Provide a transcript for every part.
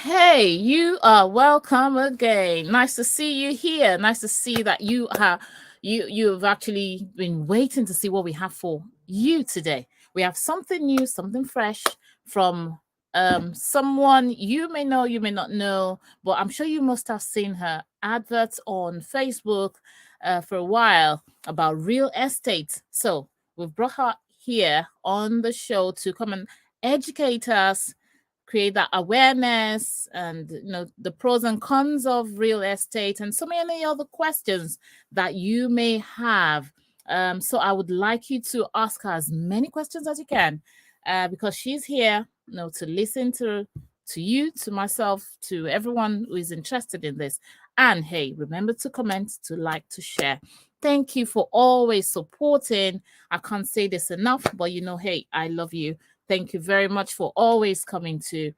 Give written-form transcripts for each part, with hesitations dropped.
Hey, you are welcome again. Nice to see you here. Nice to see that you've actually been waiting to see what we have for you today. We have something new, something fresh from someone you may know, you may not know, but I'm sure you must have seen her adverts on Facebook for a while about real estate. So we've brought her here on the show to come and educate us, create that awareness, and the pros and cons of real estate and so many other questions that you may have. So I would like you to ask her as many questions as you can, because she's here, to listen to you, to myself, to everyone who is interested in this. And hey, remember to comment, to like, to share. Thank you for always supporting. I can't say this enough, but hey, I love you. Thank you very much for always coming to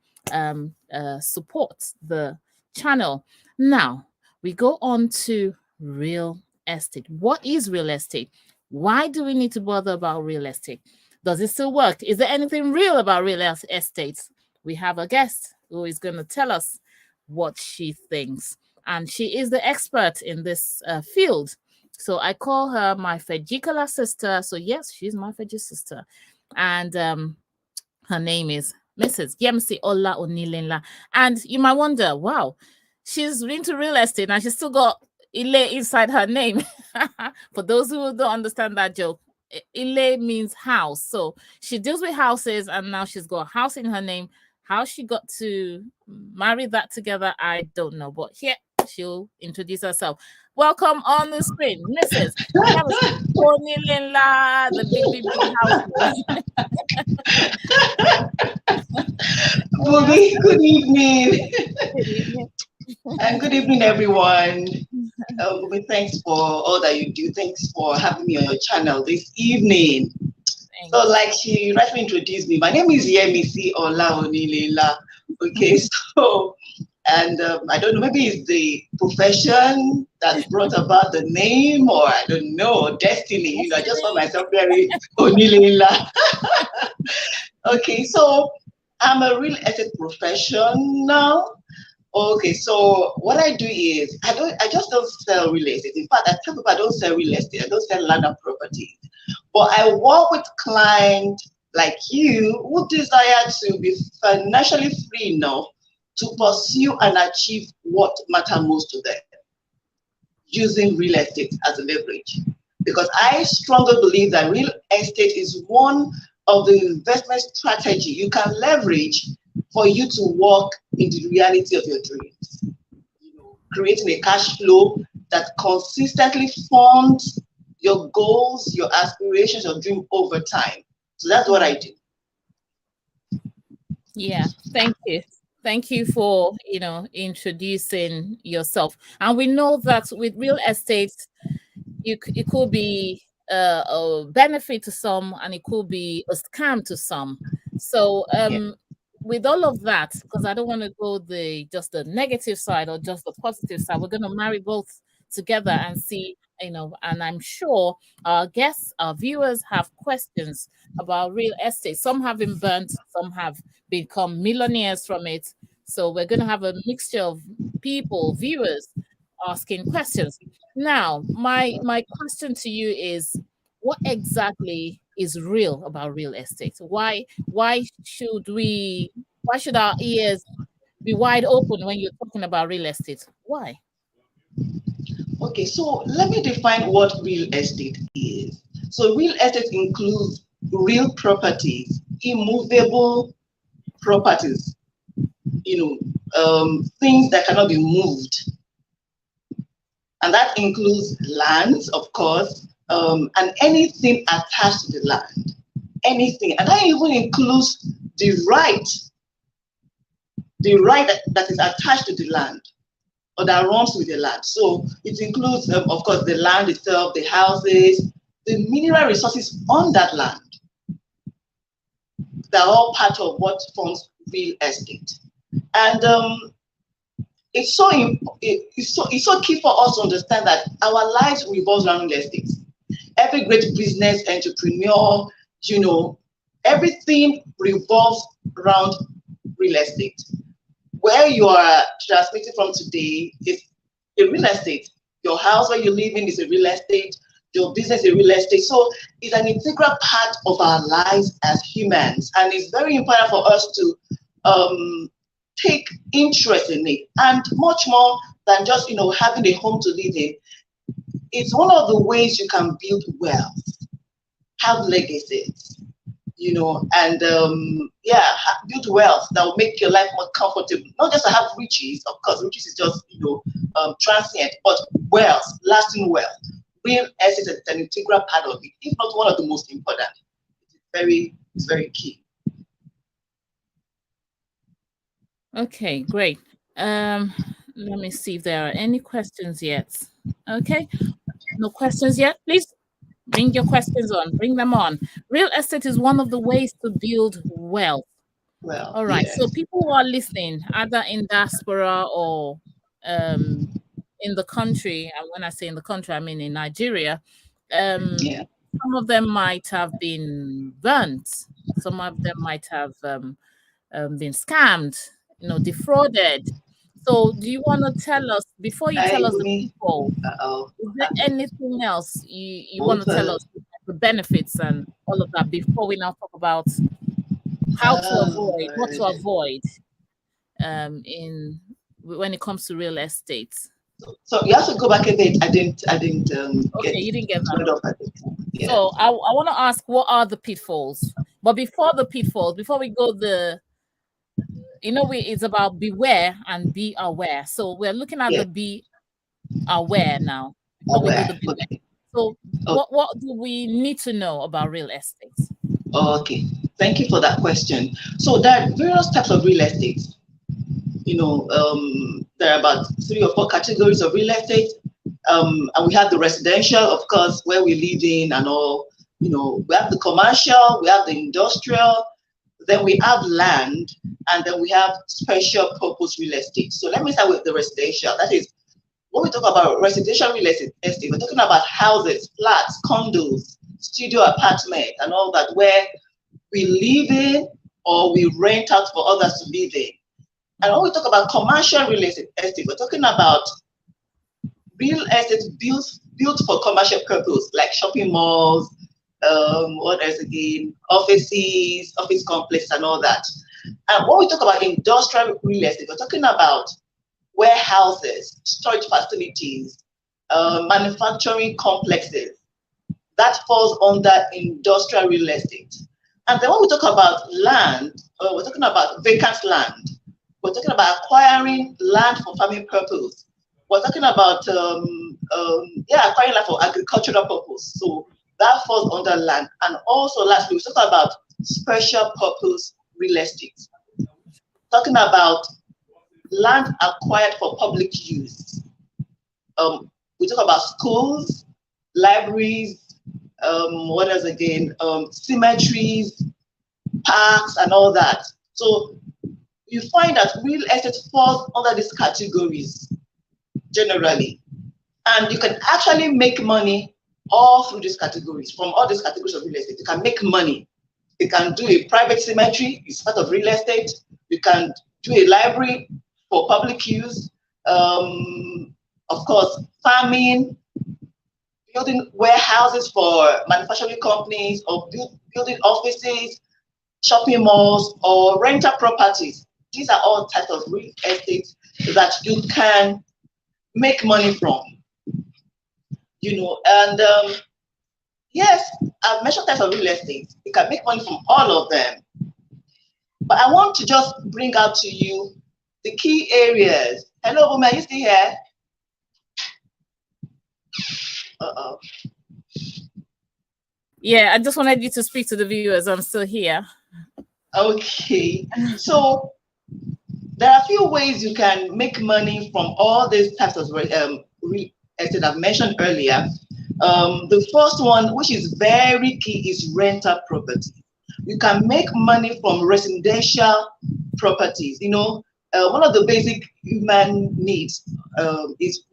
support the channel. Now, we go on to real estate. What is real estate? Why do we need to bother about real estate? Does it still work? Is there anything real about real estate? We have a guest who is going to tell us what she thinks. And she is the expert in this field. So I call her my Fejikala sister. So yes, she's my Feji sister. And her name is Mrs. Yemisi Onilenla. And you might wonder, wow, she's into real estate and she's still got Ile inside her name. For those who don't understand that joke, Ile means house. So she deals with houses and now she's got a house in her name. How she got to marry that together, I don't know. But here, she'll introduce herself. Welcome on the screen, Mrs. Yemisi Onilenla, the big house. Bobby, good evening. And good evening, everyone. Bobby, thanks for all that you do. Thanks for having me on your channel this evening. So, like she rightly introduced me, my name is Yemisi Onilenla. Okay, so, and I don't know, maybe it's the profession that brought about the name, or I don't know, destiny. I just found myself very Onilenla. Okay, so I'm a real estate professional. Okay, so what I do is I just don't sell real estate. In fact, I tell people I don't sell real estate, I don't sell land and properties. But I work with clients like you who desire to be financially free enough to pursue and achieve what matters most to them, using real estate as a leverage. Because I strongly believe that real estate is one of the investment strategy you can leverage for you to walk in the reality of your dreams. Creating a cash flow that consistently funds your goals, your aspirations, your dream over time. So that's what I do. Yeah, thank you. Thank you for, introducing yourself. And we know that with real estate, it could be a benefit to some and it could be a scam to some. So with all of that, because I don't want to go just the negative side or just the positive side, we're going to marry both together and see, and I'm sure our guests, our viewers have questions about real estate. Some have been burnt, some have become millionaires from it. So we're going to have a mixture of people, viewers, asking questions. Now, my question to you is, what exactly is real about real estate? Why should our ears be wide open when you're talking about real estate? Why? Okay, so let me define what real estate is. So real estate includes real properties, immovable properties, things that cannot be moved. And that includes lands, of course, and anything attached to the land. Anything. And that even includes the right that is attached to the land or that runs with the land. So it includes, of course, the land itself, the houses, the mineral resources on that land. They're all part of what forms real estate. And it's so key for us to understand that our lives revolves around real estate. Every great business entrepreneur, everything revolves around real estate. where you are transmitting from today is a real estate. Your house where you live in is a real estate. Your business is a real estate. So it's an integral part of our lives as humans, and it's very important for us to take interest in it. And much more than just having a home to live in, it's one of the ways you can build wealth, have legacies, and build wealth that will make your life more comfortable. Not just to have riches, of course, riches is just transient, but wealth, lasting wealth. Real estate is an integral part of it, if not one of the most important. It's very key. Okay, great. Let me see if there are any questions yet. Okay, no questions yet. Please bring your questions on. Bring them on. Real estate is one of the ways to build wealth. Well, all right. yes. So people who are listening, either in diaspora or in the country, and when I say in the country, I mean in Nigeria, some of them might have been burnt. Some of them might have been scammed, defrauded. So do you want to tell us, before you tell us the people, is there anything else you want to tell us, the benefits and all of that, before we now talk about how to avoid, what to avoid when it comes to real estate? So you have to go back a bit. I didn't okay, you didn't get that. Yeah. So I want to ask, what are the pitfalls? But before the pitfalls, before we go it's about beware and be aware. So we're looking at the be aware now. Before we do the beware. Okay. So what do we need to know about real estate? Okay, thank you for that question. So there are various types of real estate. There are about 3 or 4 categories of real estate. And we have the residential, of course, where we live in and all. We have the commercial, we have the industrial, then we have land, and then we have special purpose real estate. So let me start with the residential. That is, when we talk about residential real estate, we're talking about houses, flats, condos, studio apartments, and all that, where we live in or we rent out for others to live in. And when we talk about commercial real estate, we're talking about real estate built for commercial purpose, like shopping malls, what else again, offices, office complexes, and all that. And when we talk about industrial real estate, we're talking about warehouses, storage facilities, manufacturing complexes. That falls under industrial real estate. And then when we talk about land, we're talking about vacant land. We're talking about acquiring land for farming purpose. We're talking about acquiring land for agricultural purpose. So that falls under land. And also lastly, we talk about special purpose real estate. Talking about land acquired for public use. We talk about schools, libraries, what else again? Cemeteries, parks, and all that. So you find that real estate falls under these categories generally. And you can actually make money all through these categories, from all these categories of real estate. You can make money. You can do a private cemetery, it's part of real estate. You can do a library for public use. Of course, farming, building warehouses for manufacturing companies, or building offices, shopping malls, or rental properties. These are all types of real estate that you can make money from. And yes, I've mentioned types of real estate. You can make money from all of them. But I want to just bring out to you the key areas. Hello, Boma, are you still here? Uh-oh. Yeah, I just wanted you to speak to the viewers. I'm still here. Okay. So there are a few ways you can make money from all these types of real estate I've mentioned earlier. The first one, which is very key, is rental property. You can make money from residential properties. One of the basic human needs is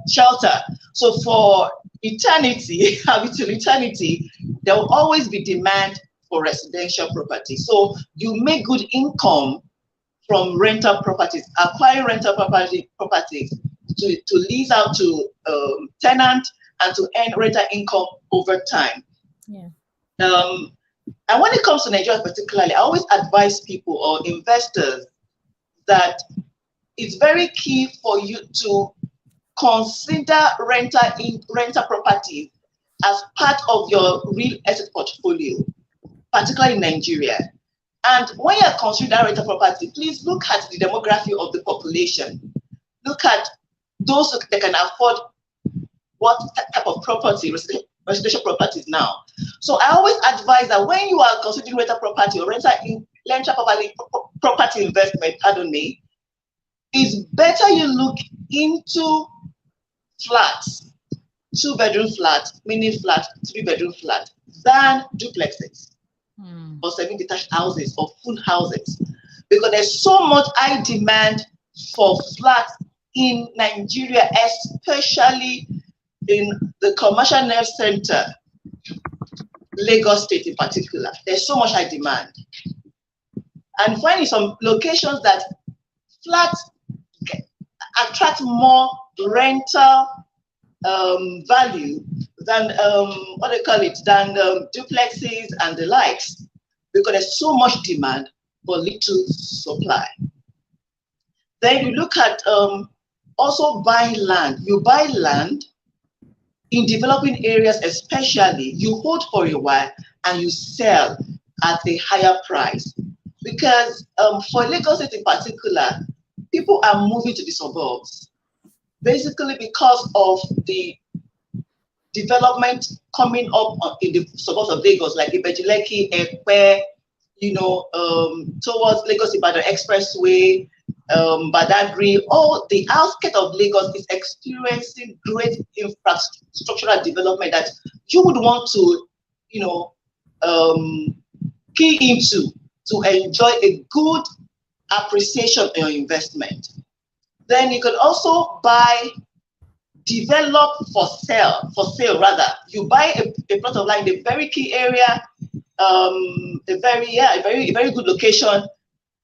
shelter. So for eternity, until eternity, there will always be demand for residential property. So you make good income from rental properties, acquiring rental properties to lease out to tenant and to earn rental income over time. Yeah. And when it comes to Nigeria particularly, I always advise people or investors that it's very key for you to consider rental properties as part of your real estate portfolio, particularly in Nigeria. And when you're considering rental property, please look at the demography of the population. Look at those that can afford what type of property, residential properties now. So I always advise that when you are considering rental property or rental property investment, pardon me, it's better you look into flats, 2-bedroom flats, mini flats, 3-bedroom flats, than duplexes or semi-detached houses or full houses, because there's so much high demand for flats in Nigeria, especially in the commercial nerve center, Lagos State in particular. There's so much high demand. And finding some locations that flats attract more rental value than what they call it, than duplexes and the likes, because there's so much demand for little supply. Then you look at also buying land. You buy land in developing areas, especially, you hold for a while and you sell at a higher price, because for Lagos State in particular, people are moving to the suburbs, basically because of the development coming up in the suburbs of Lagos, like Ibejileki, Ekpe, towards Lagos-Ibadan Expressway, Badagry. All the outskirts of Lagos is experiencing great infrastructural development that you would want to, key into to enjoy a good appreciation on your investment. Then you can also buy, develop for sale rather. You buy a plot of land in a very key area, a very good location,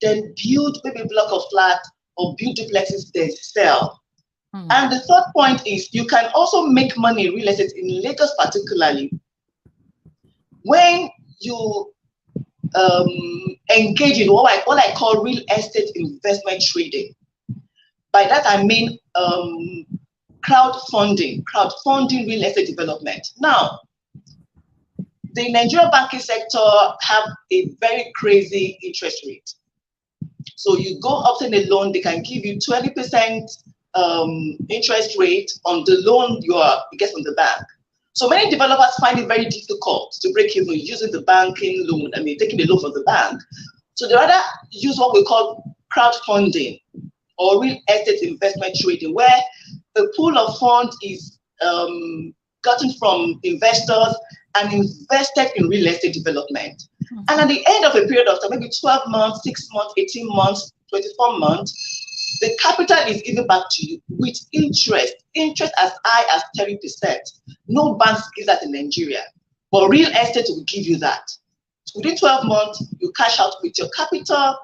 then build maybe a block of flat or build duplexes, then sell. And the third point is you can also make money in real estate in Lagos particularly when you engage in what I call real estate investment trading. By that I mean crowdfunding real estate development. Now, the Nigerian banking sector have a very crazy interest rate. So you go obtain a loan, they can give you 20% interest rate on the loan you get from the bank. So many developers find it very difficult to break even using the banking loan, taking the loan from the bank. So they rather use what we call crowdfunding or real estate investment trading, where a pool of funds is gotten from investors and invested in real estate development. And at the end of a period of time, maybe 12 months, 6 months, 18 months, 24 months, the capital is given back to you with interest as high as 30%. No banks give that in Nigeria, but real estate will give you that. So within 12 months, you cash out with your capital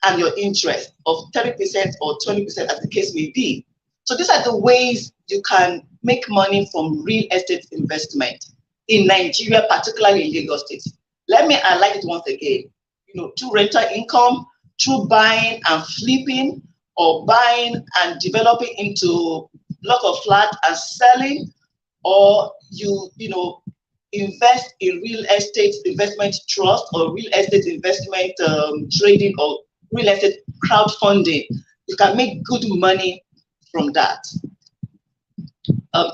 and your interest of 30% or 20%, as the case may be. So these are the ways you can make money from real estate investment in Nigeria, particularly in Lagos State. Let me highlight it once again. Through rental income, through buying and flipping, or buying and developing into block of flat and selling, or you invest in real estate investment trust or real estate investment trading or real estate crowdfunding. You can make good money from that.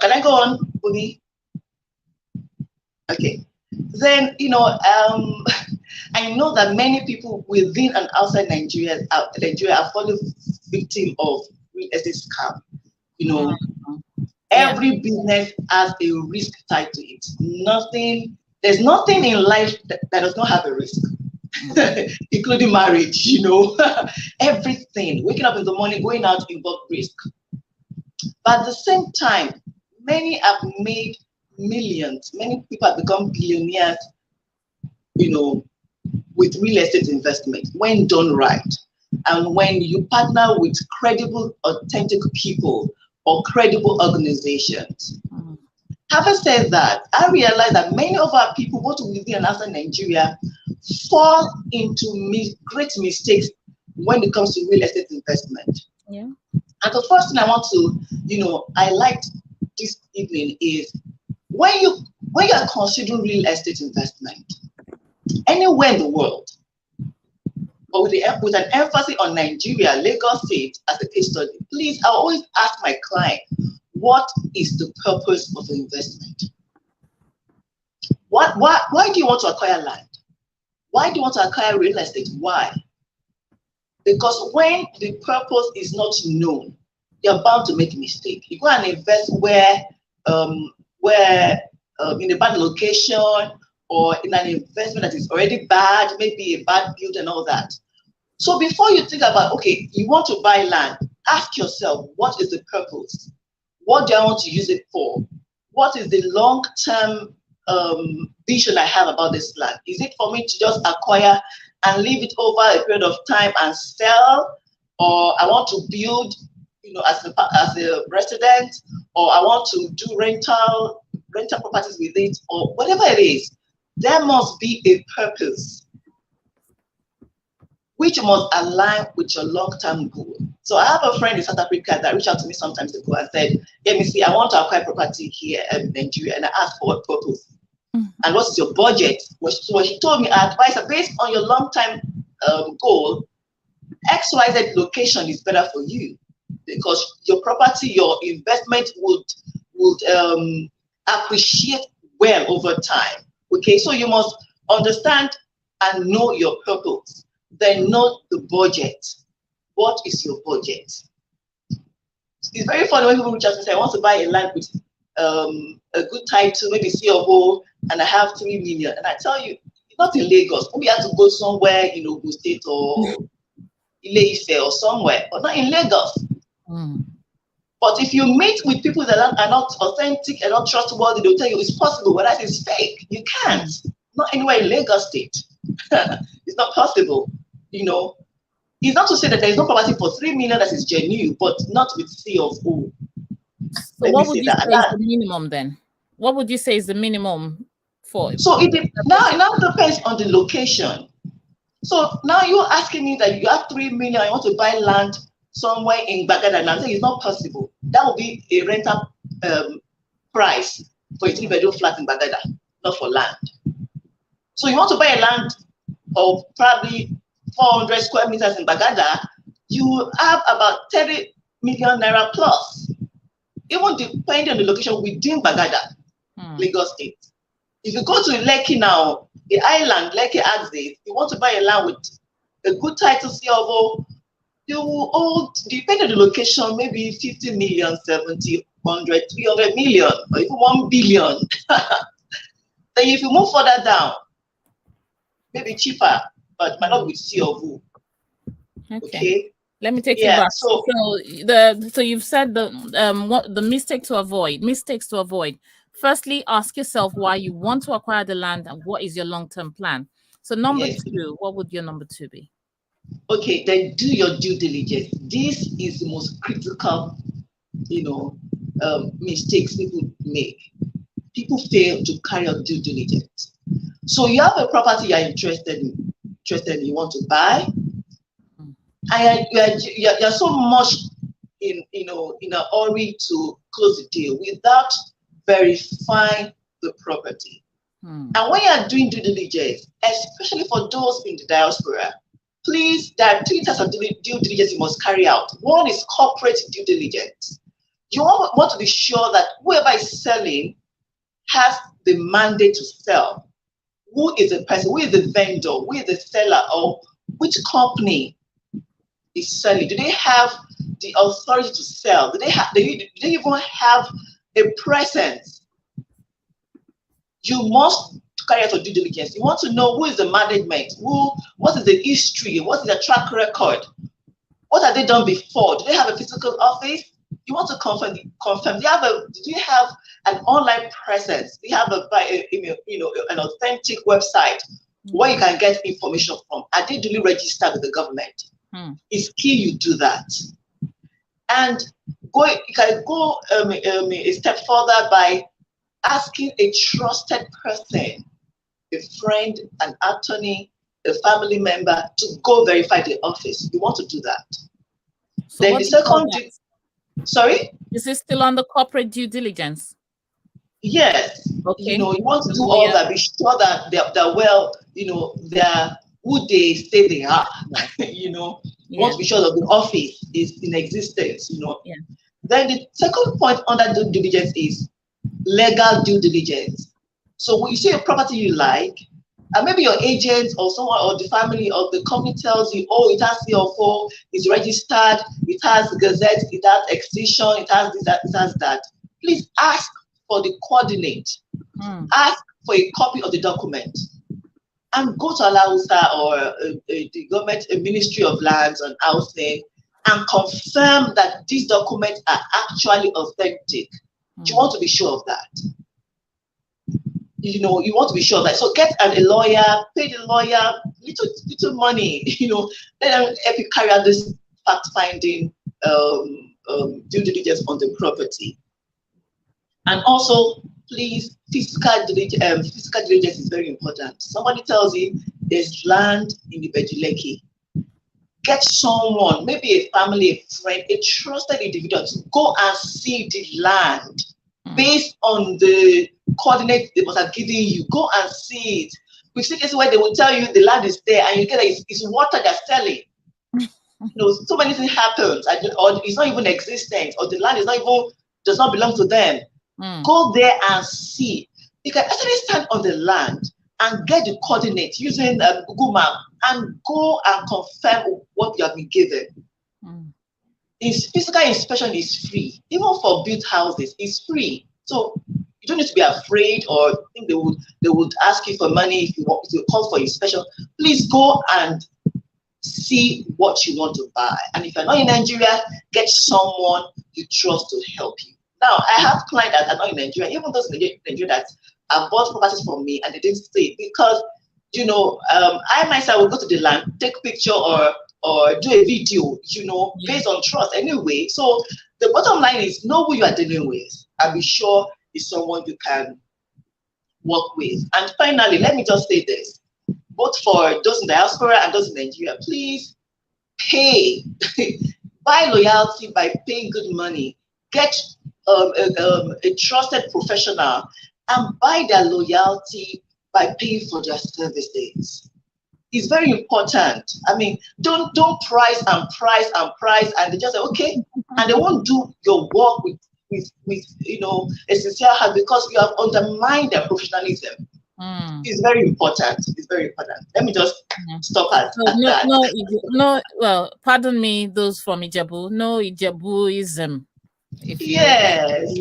Can I go on, Bobby? Okay. Then, I know that many people within and outside Nigeria are falling victim of real estate scam. Every business has a risk tied to it. There's nothing in life that does not have a risk, including marriage, everything. Waking up in the morning, going out involves risk. But at the same time, many have made millions. Many people have become billionaires, with real estate investment when done right. and when you partner with credible, authentic people or credible organizations. Having said that, I realize that many of our people, both within and outside Nigeria, fall into great mistakes when it comes to real estate investment. Yeah. And the first thing I want to, highlight this evening is when you are considering real estate investment anywhere in the world, but with an emphasis on Nigeria, Lagos State as a case study, please, I always ask my client, what is the purpose of the investment? Why do you want to acquire land? Why do you want to acquire real estate? Why? Because when the purpose is not known, you're bound to make a mistake. You go and invest where in a bad location or in an investment that is already bad, maybe a bad build and all that. So before you think about, okay, you want to buy land, ask yourself, what is the purpose? What do I want to use it for? What is the long-term vision I have about this land? Is it for me to just acquire and leave it over a period of time and sell? Or I want to build, as a resident, or I want to do rental properties with it, or whatever it is, there must be a purpose which must align with your long-term goal. So I have a friend in South Africa that reached out to me sometimes ago and said, Yemisi, I want to acquire property here in Nigeria, and I asked for what purpose? And what is your budget? So she told me, advice based on your long-term goal, XYZ location is better for you because your property, your investment would appreciate well over time. Okay, so you must understand and know your purpose. Then know the budget. What is your budget? It's very funny when people reach out and say, I want to buy a land with a good title, maybe C of O, and I have 3 million. And I tell you, not in Lagos. Maybe you have to go somewhere in Ogun State or Ile-Ife or somewhere, but not in Lagos. But if you meet with people that are not authentic and not trustworthy, they'll tell you it's possible, but that is fake. You can't. Not anywhere in Lagos State. It's not possible. It's not to say that there is no property for 3 million that is genuine, but not with C of O. So what would you say is the minimum then? What would you say is the minimum for? So it now depends on the location. So now you're asking me that you have 3 million, I want to buy land somewhere in Bagada, and I'm saying it's not possible. That would be a rental price for a 3-bedroom flat in Bagada, not for land. So you want to buy a land of probably 400 square meters in Bagada, you have about 30 million naira plus. Even depending on the location within Bagada, Lagos State. If you go to Lekki now, the island, Lekki axis, you want to buy a land with a good title COO, you will owe, depending on the location, maybe 50 million, 70, 100, 300 million, or even 1 billion. Then if you move further down, maybe cheaper, but might not with COO. Okay. Let me take you back. So you've said what the mistakes to avoid. Firstly, ask yourself why you want to acquire the land and what is your long-term plan. So number 2, what would your number 2 be? Okay, then do your due diligence. This is the most critical, mistakes people make. People fail to carry out due diligence. So you have a property you're interested in, you want to buy, and you're so much in a hurry to close the deal without verifying the property. And when you're doing due diligence, especially for those in the diaspora, please, there are 3 types of due diligence you must carry out. One is corporate due diligence. You want to be sure that whoever is selling has the mandate to sell. Who is the person? Who is the vendor? Who is the seller? Or which company is selling? Do they have the authority to sell? Do they even have a presence? You must carry out your due diligence. You want to know who is the management, what is the history, what is the track record, what have they done before? Do they have a physical office? You want to confirm. Do you have an online presence? Do you have an authentic website where you can get information from? Are they duly registered with the government? It's key you do that. And you can go a step further by asking a trusted person, a friend, an attorney, a family member, to go verify the office. You want to do that. So then the second, sorry? Is this still under corporate due diligence? Yes. Okay. You want to do all that, be sure that they're well, they're who they say they are. You want to be sure that the office is in existence, Yeah. Then the second point under due diligence is legal due diligence. So when you see a property you like, and maybe your agent or someone or the family or the company tells you, oh, it has CFO, it's registered, it has gazette, it has extension, it has this, that, it has that. Please ask for the coordinate. Ask for a copy of the document. And go to Alausa or the government, a Ministry of Lands and Housing, and confirm that these documents are actually authentic. You want to be sure of that. You want to be sure of that. So get a lawyer, pay the lawyer little money, let them help you carry out this fact-finding due diligence on the property. And also, please, physical diligence is very important. Somebody tells you there's land in the Bejuleki. Get someone, maybe a family, a friend, a trusted individual to go and see the land based on the coordinates they must have given you. Go and see it. We've seen cases where they will tell you the land is there and you get that it's water they're selling. So many things happen, or it's not even existent, or the land does not belong to them. Go there and see. You can actually stand on the land and get the coordinates using Google Map and go and confirm what you have been given. Physical inspection is free. Even for built houses, it's free. So you don't need to be afraid or think they would ask you for money if you want to call for inspection. Please go and see what you want to buy. And if you're not in Nigeria, get someone you trust to help you. Now, I have clients that are not in Nigeria, even those in Nigeria that have bought properties from me and they didn't stay because, I myself will go to the land, take a picture or do a video, based on trust anyway. So the bottom line is know who you are dealing with and be sure it's someone you can work with. And finally, let me just say this, both for those in diaspora and those in Nigeria, please pay, buy loyalty by paying good money, get a trusted professional and buy their loyalty by paying for their services. It's very important. I mean, don't price and they just say, okay, and they won't do your work with a sincere heart because you have undermined their professionalism. It's very important. It's very important. Let me just stop at that. Well, pardon me, those from Ijebu. No Ijebuism. Yes,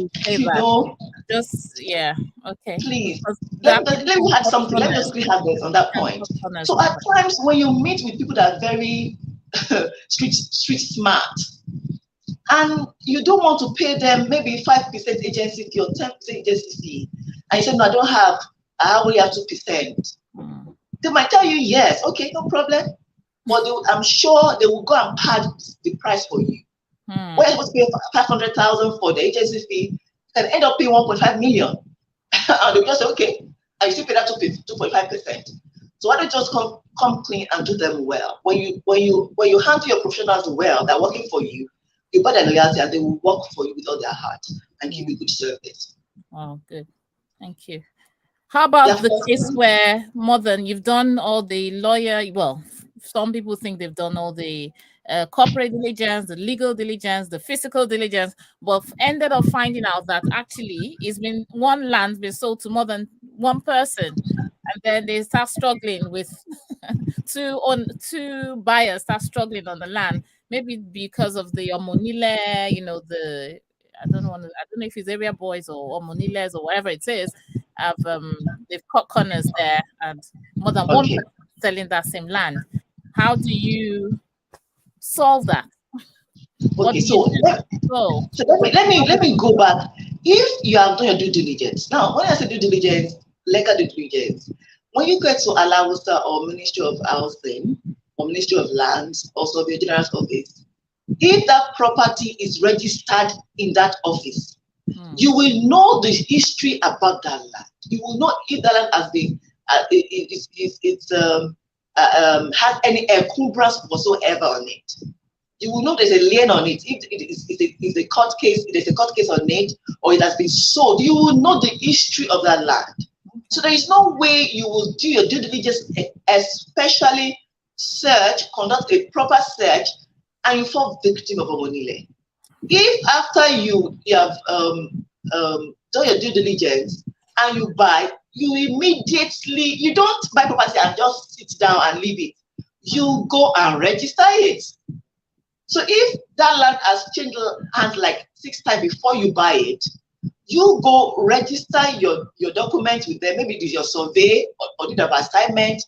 okay. Please, let me add something. Let me just have this on that point. So at times when you meet with people that are very street smart, and you don't want to pay them maybe 5% agency fee or 10% agency fee, and you say, no, I only have 2%. They might tell you, yes, okay, no problem. But I'm sure they will go and pad the price for you. When you're supposed to pay 500,000 for the agency fee, you can end up paying 1.5 million. And they'll just say, okay, and you still pay that 2.5%. So why don't you just come clean and do them well? When you handle your professionals well, they're working for you, you buy their loyalty and they will work for you with all their heart and give you good service. Oh, good. Thank you. How about the case where you've done all the lawyer, well, some people think they've done all the corporate diligence, the legal diligence, the physical diligence, but ended up finding out that actually one land's been sold to more than one person. And then they start struggling with two buyers start struggling on the land, maybe because of the Omonile, I don't know if it's area boys or Omoniles or whatever it is. They've cut corners there and more than one person selling that same land. How do you solve that? Okay, so let me go back. If you have done your due diligence, now when I say due diligence, legal due diligence, when you get to Alawusa or Ministry of Housing or Ministry of Lands, also the General Office, if that property is registered in that office, you will know the history about that land. You will know if that land has been has any encumbrance whatsoever on it. You will know there's a lien on it. If it is a court case, there's a court case on it, or it has been sold, you will know the history of that land. So there is no way you will do your due diligence, especially conduct a proper search, and you fall victim of Omonile. If after you have done your due diligence and you buy, you don't buy property and just sit down and leave it. You go and register it. So if that land has changed hands like 6 times before you buy it, you go register your documents with them. Maybe it is your survey or deed of assignment,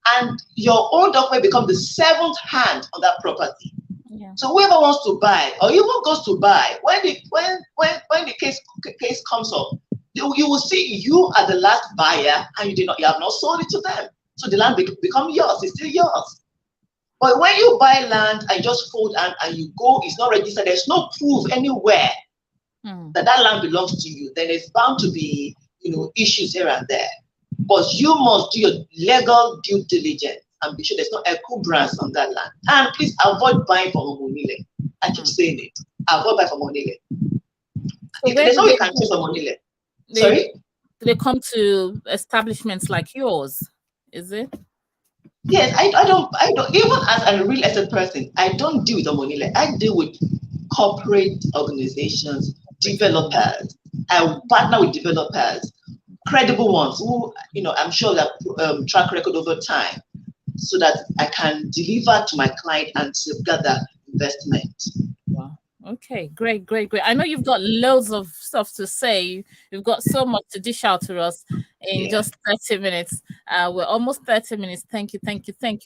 and your own document becomes the 7th hand on that property. Yeah. So whoever wants to buy or even goes to buy, when the case comes up, you will see you are the last buyer and you have not sold it to them. So the land becomes yours. It's still yours. But when you buy land and just fold and you go, it's not registered. There's no proof anywhere that land belongs to you. Then there's bound to be issues here and there. But you must do your legal due diligence and be sure there's no encumbrance on that land. And please avoid buying from Omonile. I keep saying it. Avoid buying from Omonile. So there's no way you can choose Omonile. Sorry? Do they come to establishments like yours? Is it? Yes, I don't. Even as a real estate person, I don't deal with Omonile. I deal with corporate organizations, developers. I partner with developers, credible ones who, I'm sure that track record over time, so that I can deliver to my client and safeguard that investment. Wow. Okay, great. I know you've got loads of stuff to say. You've got so much to dish out to us in just 30 minutes. We're almost 30 minutes. Thank you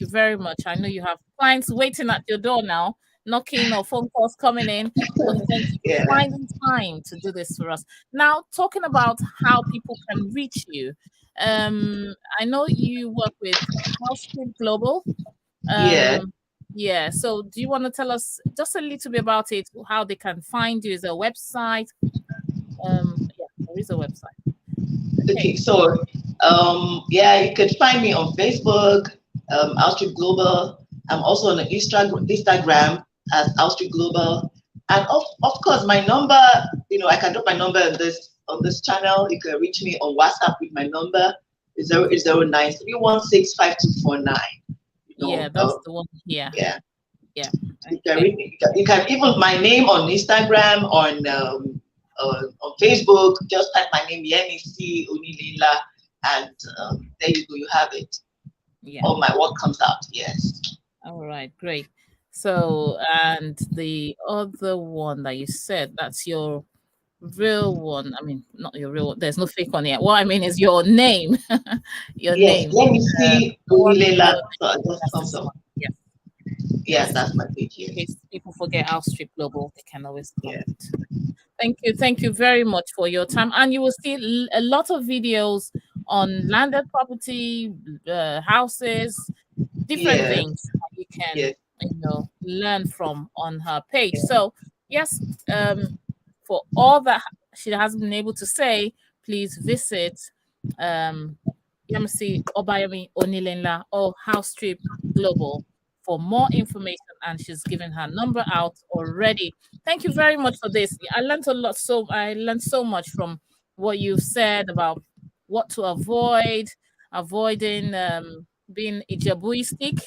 very much. I know you have clients waiting at your door now, knocking or phone calls coming in. So thank you for finding time to do this for us. Now, talking about how people can reach you. I know you work with Housing Global. Yeah. So do you want to tell us just a little bit about it, how they can find you? Is there a website? There is a website. Okay, so you can find me on Facebook, Housing Global. I'm also on Instagram as Housing Global. And of course, my number, I can drop my number on this channel. You can reach me on WhatsApp with my number. It's 009 316 5249. Yeah, that's the one here. Yeah. Okay. You can even my name on Instagram, on Facebook. Just type my name, Yemisi Onilenla, and there you go. You have it. Yeah. All my work comes out. Yes. All right. Great. So, and the other one that you said, that's your real one. I mean, not your real one. There's no fake one yet. What I mean is your name. Your name. Yemisi Onilenla. Yes, that's my page here. In case people forget our Street Global, they can always comment. Thank you very much for your time. And you will see a lot of videos on landed property, houses, different things that you can learn from on her page. So yes, for all that she has been able to say, please visit Yemisi Onilenla or House Strip Global for more information, and she's given her number out already. Thank you very much for this. I learned a lot. So I learned so much from what you've said about what to avoiding being Ijebuistic.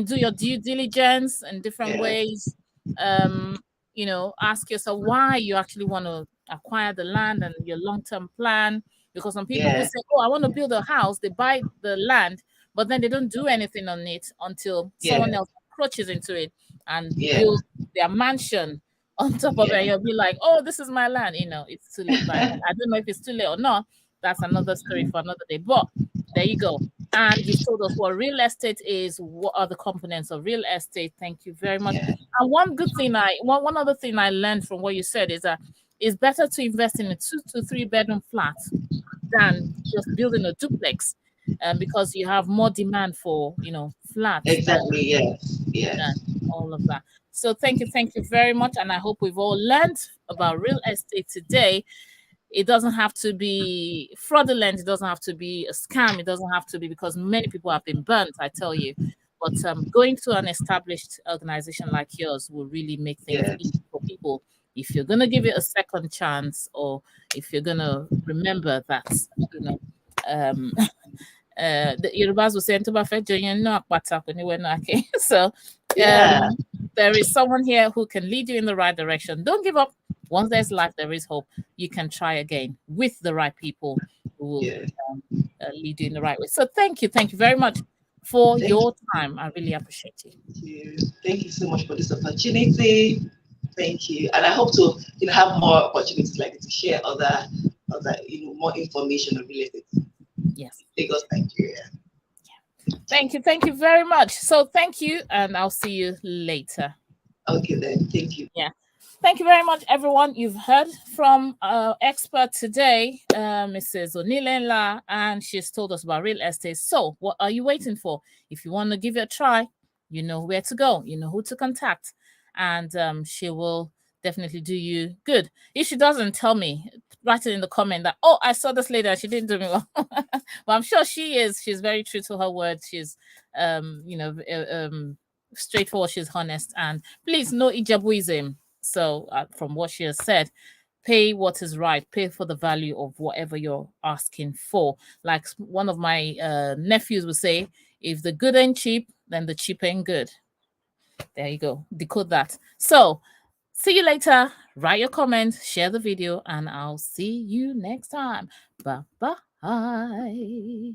Do your due diligence in different ways. Ask yourself why you actually want to acquire the land and your long-term plan. Because some people will say, "Oh, I want to build a house." They buy the land, but then they don't do anything on it until someone else approaches into it and builds their mansion on top of it. You'll be like, "Oh, this is my land." It's too late. But I don't know if it's too late or not. That's another story for another day. But there you go. And you've told us what real estate is. What are the components of real estate? Thank you very much. And one other thing I learned from what you said is that it's better to invest in a 2 to 3 bedroom flat than just building a duplex. because you have more demand for, flats Exactly. Yes. and Yes. all of that. So thank you very much. And I hope we've all learned about real estate today. It doesn't have to be fraudulent. It doesn't have to be a scam. It doesn't have to be, because many people have been burnt, I tell you. But going to an established organization like yours will really make things Yes. easy for people. If you're going to give it a second chance, or if you're going to remember that, you know, um, the Yorubas will say, "Nto ba fe joyin no akpata ko ni we no ake." So Yeah. there is someone here who can lead you in the right direction. Don't give up. Once there's life, there is hope. You can try again with the right people who will Yeah. lead you in the right way. So thank you. Thank you very much for Thank your time. I really appreciate you. you. Thank you so much for this opportunity. Thank you, and I hope to have more opportunities like this to share other more information on real estate. Yes. Lagos, Nigeria. Thank you. Thank you very much. So thank you, and I'll see you later. Okay then. Thank you. Yeah. Thank you very much, everyone. You've heard from our expert today, Mrs. Onilenla, and she's told us about real estate. So, what are you waiting for? If you want to give it a try, you know where to go, you know who to contact, and she will definitely do you good. If she doesn't, tell me, write it in the comment that, oh, I saw this lady and she didn't do me well. But I'm sure she is. She's very true to her word. She's, straightforward. She's honest, and please, no Ijabuism. So, from what she has said, pay what is right, pay for the value of whatever you're asking for. Like one of my nephews would say, if the good ain't cheap, then the cheap ain't good. There you go. Decode that. So, see you later. Write your comments, share the video, and I'll see you next time. Bye bye.